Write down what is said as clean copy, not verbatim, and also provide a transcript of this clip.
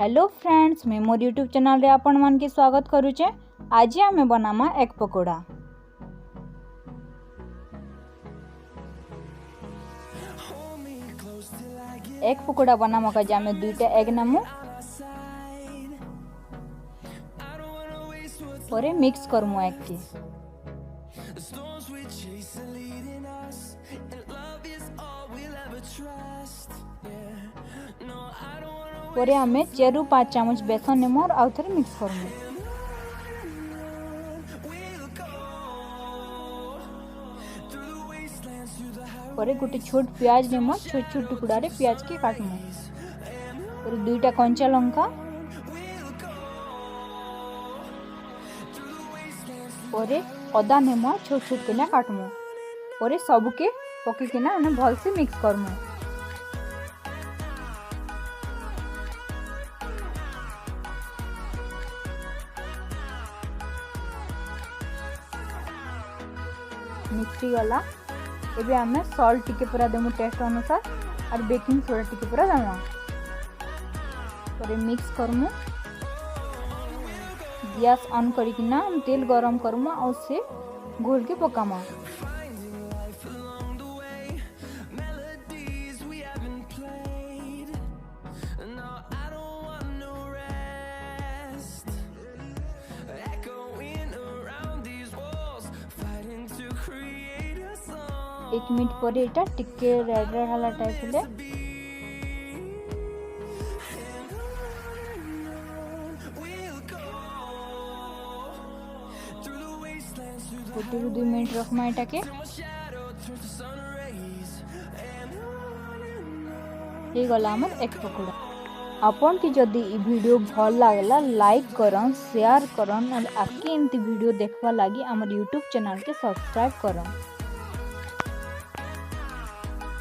Hello friends, मैं मोर YouTube channel रे आपण मान के स्वागत करूचे। आज आमे बनामा एग पकोड़ा। एग पकोड़ा बनामा का जामे दुईटा एग नामु परे मिक्स करमु एग के परे आमे 4 ରୁ 5 चामच बेसन नेमु और आउ थरे मिक्स करमु। परे गोटे छोट प्याज नेमु, छोट छोट टुकड़ा रे प्याज के काटमु। परे दुईटा कंचा लंका, परे अदा नेमु छोट छोट केना काटमु। परे सब के पके केना ने भल से मिक्स करमु। मिक्स गला एबे आमे सॉल्ट टिके पूरा देमु टेस्ट अनुसार और बेकिंग सोडा टिके पूरा देमु। परे मिक्स करमु। गैस ऑन करिकिना हम तेल गरम करमु और से घोल के पकामु। एक मिनट पर एटा टिके रेड रेड हला टाइप ले गोटे 2 मिनट रखमा एटा के हे गला हमर एग पकोड़ा। आपन की जदी ई वीडियो भल लागला लाइक करन, शेयर करन और आके एंती वीडियो देखबा लागि हमर YouTube चैनल के सब्सक्राइब करन।